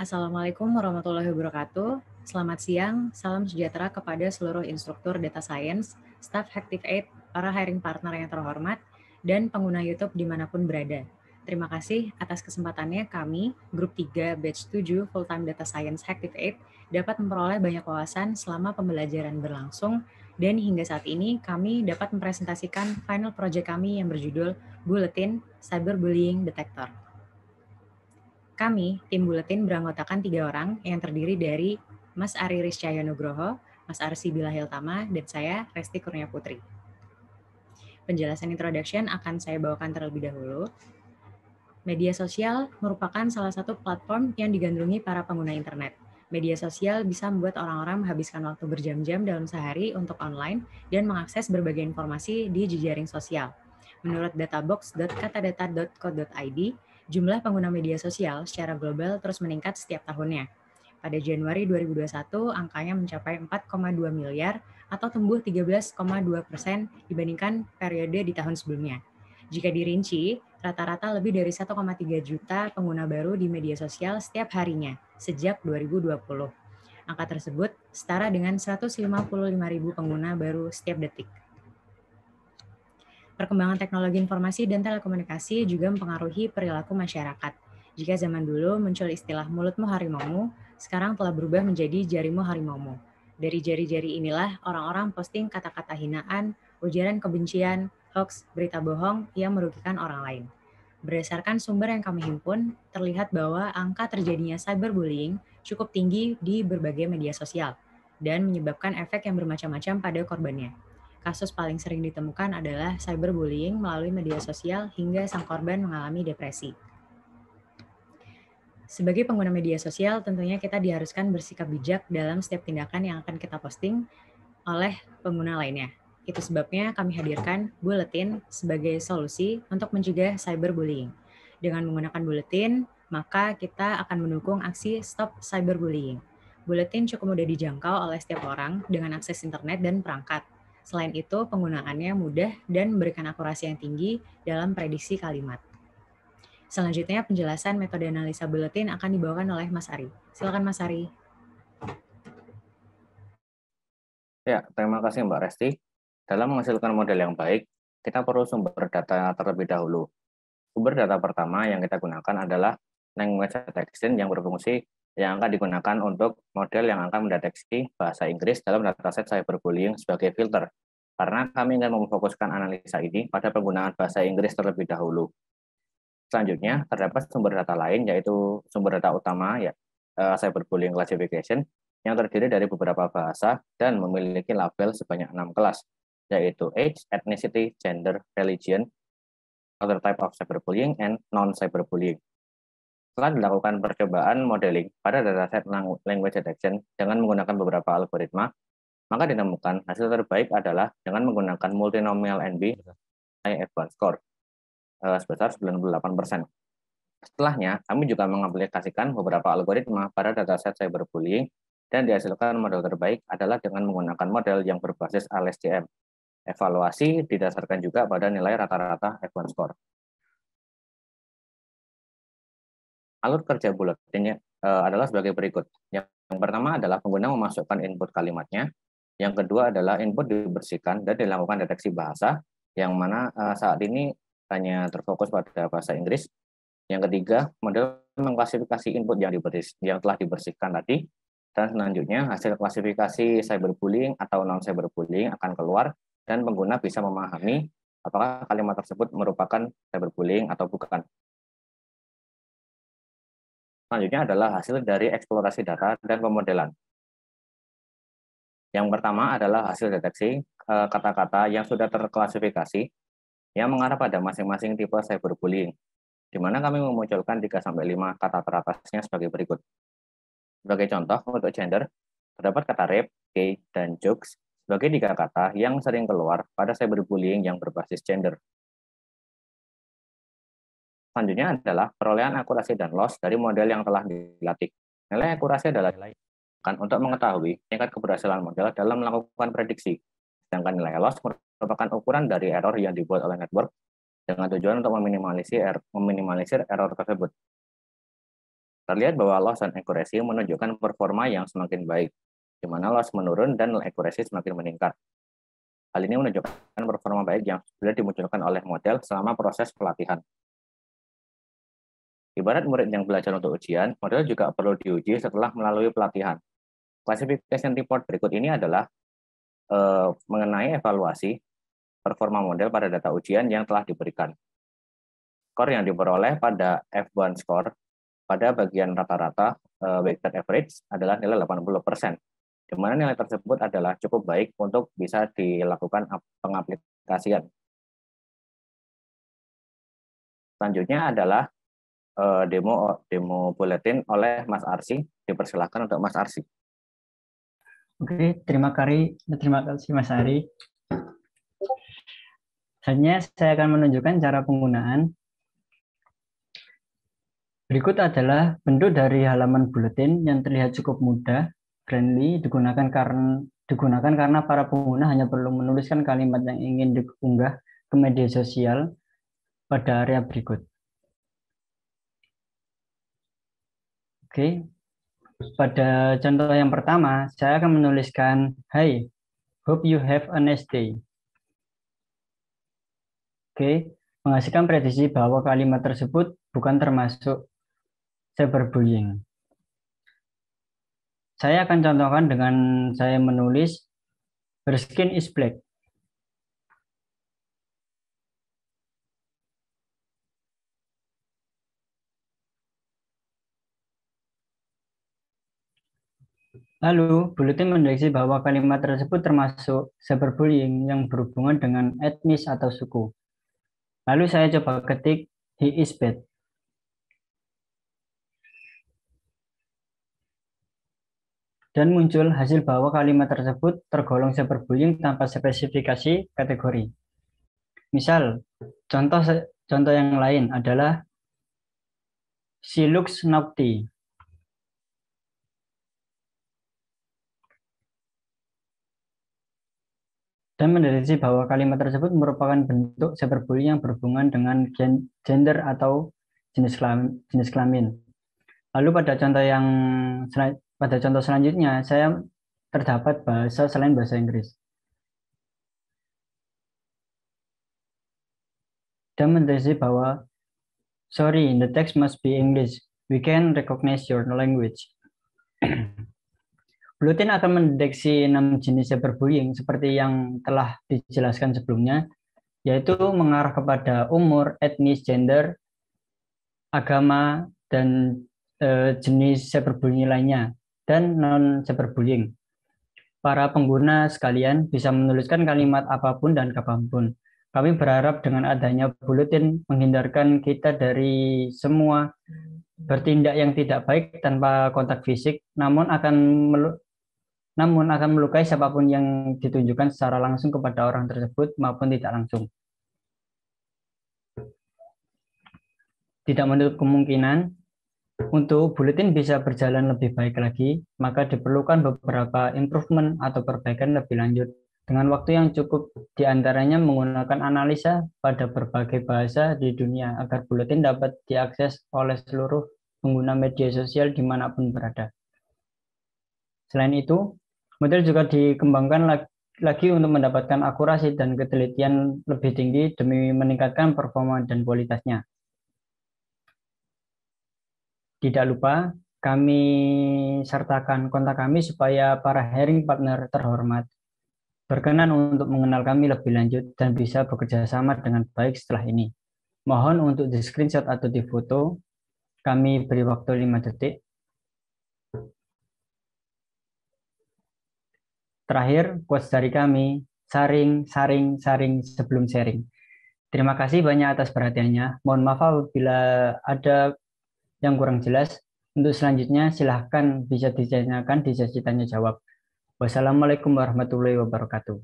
Assalamualaikum warahmatullahi wabarakatuh. Selamat siang, salam sejahtera kepada seluruh instruktur data science, staf Hacktivate, para hiring partner yang terhormat, dan pengguna YouTube dimanapun berada. Terima kasih atas kesempatannya kami, Grup 3 Batch 7 Full-Time Data Science Hacktivate, dapat memperoleh banyak wawasan selama pembelajaran berlangsung, dan hingga saat ini kami dapat mempresentasikan final project kami yang berjudul Bulletin Cyberbullying Detector. Kami, tim Buletin beranggotakan 3 orang yang terdiri dari Mas Ari Rizcaya Nugroho, Mas Arsi Bilahiltama, dan saya, Resti Kurnia Putri. Penjelasan introduction akan saya bawakan terlebih dahulu. Media sosial merupakan salah satu platform yang digandrungi para pengguna internet. Media sosial bisa membuat orang-orang menghabiskan waktu berjam-jam dalam sehari untuk online dan mengakses berbagai informasi di jejaring sosial. Menurut databox.katadata.co.id, jumlah pengguna media sosial secara global terus meningkat setiap tahunnya. Pada Januari 2021, angkanya mencapai 4,2 miliar atau tumbuh 13,2% dibandingkan periode di tahun sebelumnya. Jika dirinci, rata-rata lebih dari 1,3 juta pengguna baru di media sosial setiap harinya sejak 2020. Angka tersebut setara dengan 155.000 pengguna baru setiap detik. Perkembangan teknologi informasi dan telekomunikasi juga mempengaruhi perilaku masyarakat. Jika zaman dulu muncul istilah mulutmu harimaumu, sekarang telah berubah menjadi jarimu harimaumu. Dari jari-jari inilah orang-orang posting kata-kata hinaan, ujaran kebencian, hoax, berita bohong yang merugikan orang lain. Berdasarkan sumber yang kami himpun, terlihat bahwa angka terjadinya cyberbullying cukup tinggi di berbagai media sosial dan menyebabkan efek yang bermacam-macam pada korbannya. Kasus paling sering ditemukan adalah cyberbullying melalui media sosial hingga sang korban mengalami depresi. Sebagai pengguna media sosial, tentunya kita diharuskan bersikap bijak dalam setiap tindakan yang akan kita posting oleh pengguna lainnya. Itu sebabnya kami hadirkan Buletin sebagai solusi untuk mencegah cyberbullying. Dengan menggunakan Buletin, maka kita akan mendukung aksi Stop Cyberbullying. Buletin cukup mudah dijangkau oleh setiap orang dengan akses internet dan perangkat. Selain itu, penggunaannya mudah dan memberikan akurasi yang tinggi dalam prediksi kalimat. Selanjutnya, penjelasan metode analisa buletin akan dibawakan oleh Mas Ari. Silakan Mas Ari. Ya, terima kasih Mbak Resti. Dalam menghasilkan model yang baik, kita perlu sumber data terlebih dahulu. Sumber data pertama yang kita gunakan adalah language detection yang berfungsi yang akan digunakan untuk model yang akan mendeteksi bahasa Inggris dalam dataset cyberbullying sebagai filter. Karena kami ingin memfokuskan analisa ini pada penggunaan bahasa Inggris terlebih dahulu. Selanjutnya, terdapat sumber data lain, yaitu sumber data utama, cyberbullying classification, yang terdiri dari beberapa bahasa dan memiliki label sebanyak 6 kelas, yaitu age, ethnicity, gender, religion, other type of cyberbullying, and non-cyberbullying. Setelah dilakukan percobaan modeling pada dataset language detection dengan menggunakan beberapa algoritma, maka ditemukan hasil terbaik adalah dengan menggunakan multinomial NB F1 score sebesar 98%. Setelahnya, kami juga mengaplikasikan beberapa algoritma pada dataset cyberbullying dan dihasilkan model terbaik adalah dengan menggunakan model yang berbasis LSTM. Evaluasi didasarkan juga pada nilai rata-rata F1 score. Alur kerja buletinnya adalah sebagai berikut. Yang pertama adalah pengguna memasukkan input kalimatnya. Yang kedua adalah input dibersihkan dan dilakukan deteksi bahasa, yang mana saat ini hanya terfokus pada bahasa Inggris. Yang ketiga, model mengklasifikasi input yang telah dibersihkan tadi, dan selanjutnya hasil klasifikasi cyberbullying atau non-cyberbullying akan keluar, dan pengguna bisa memahami apakah kalimat tersebut merupakan cyberbullying atau bukan. Selanjutnya adalah hasil dari eksplorasi data dan pemodelan. Yang pertama adalah hasil deteksi kata-kata yang sudah terklasifikasi yang mengarah pada masing-masing tipe cyberbullying, di mana kami memunculkan 3-5 kata teratasnya sebagai berikut. Sebagai contoh, untuk gender, terdapat kata rape, gay, dan jokes sebagai 3 kata yang sering keluar pada cyberbullying yang berbasis gender. Selanjutnya adalah perolehan akurasi dan loss dari model yang telah dilatih. Nilai akurasi adalah nilai untuk mengetahui tingkat keberhasilan model dalam melakukan prediksi. Sedangkan nilai loss merupakan ukuran dari error yang dibuat oleh network dengan tujuan untuk meminimalisir error tersebut. Terlihat bahwa loss dan accuracy menunjukkan performa yang semakin baik, di mana loss menurun dan accuracy semakin meningkat. Hal ini menunjukkan performa baik yang sudah dimunculkan oleh model selama proses pelatihan. Ibarat murid yang belajar untuk ujian, model juga perlu diuji setelah melalui pelatihan. Classification report berikut ini adalah mengenai evaluasi performa model pada data ujian yang telah diberikan. Skor yang diperoleh pada F1 score pada bagian rata-rata weighted average adalah nilai 80%, di mana nilai tersebut adalah cukup baik untuk bisa dilakukan pengaplikasian. Selanjutnya adalah demo bulletin oleh Mas Arsy. Dipersilakan untuk Mas Arsy. Oke, terima kasih Mas Ari. Selanjutnya saya akan menunjukkan cara penggunaan. Berikut adalah bentuk dari halaman buletin yang terlihat cukup mudah, friendly, digunakan karena para pengguna hanya perlu menuliskan kalimat yang ingin diunggah ke media sosial pada area berikut. Oke, pada contoh yang pertama, saya akan menuliskan, "Hi, hope you have a nice day." Oke, menghasilkan prediksi bahwa kalimat tersebut bukan termasuk cyberbullying. Saya akan contohkan dengan saya menulis, "Her skin is black." Lalu, buletin mendeteksi bahwa kalimat tersebut termasuk cyberbullying yang berhubungan dengan etnis atau suku. Lalu saya coba ketik, "He is bad." Dan muncul hasil bahwa kalimat tersebut tergolong cyberbullying tanpa spesifikasi kategori. Misal, contoh yang lain adalah, "She looks naughty." Dan mendeteksi bahwa kalimat tersebut merupakan bentuk cyberbullying yang berhubungan dengan gender atau jenis kelamin. Lalu pada contoh selanjutnya, saya terdapat bahasa selain bahasa Inggris. Dan mendeteksi bahwa, "Sorry, the text must be English. We can recognize your language." Buletin akan mendeteksi 6 jenis cyberbullying seperti yang telah dijelaskan sebelumnya, yaitu mengarah kepada umur, etnis, gender, agama, dan jenis cyberbullying lainnya, dan non-cyberbullying. Para pengguna sekalian bisa menuliskan kalimat apapun dan kapanpun. Kami berharap dengan adanya buletin menghindarkan kita dari semua bertindak yang tidak baik tanpa kontak fisik, namun akan melukai siapapun yang ditunjukkan secara langsung kepada orang tersebut maupun tidak langsung. Tidak menutup kemungkinan untuk buletin bisa berjalan lebih baik lagi, maka diperlukan beberapa improvement atau perbaikan lebih lanjut dengan waktu yang cukup, diantaranya menggunakan analisa pada berbagai bahasa di dunia agar buletin dapat diakses oleh seluruh pengguna media sosial dimanapun berada. Selain itu, model juga dikembangkan lagi untuk mendapatkan akurasi dan ketelitian lebih tinggi demi meningkatkan performa dan kualitasnya. Tidak lupa, kami sertakan kontak kami supaya para hiring partner terhormat berkenan untuk mengenal kami lebih lanjut dan bisa bekerja sama dengan baik setelah ini. Mohon untuk di screenshot atau di foto, kami beri waktu 5 detik. Terakhir, quotes dari kami, saring sebelum sharing. Terima kasih banyak atas perhatiannya. Mohon maaf apabila ada yang kurang jelas. Untuk selanjutnya, silahkan bisa ditanyakan di sesi tanya jawab. Wassalamualaikum warahmatullahi wabarakatuh.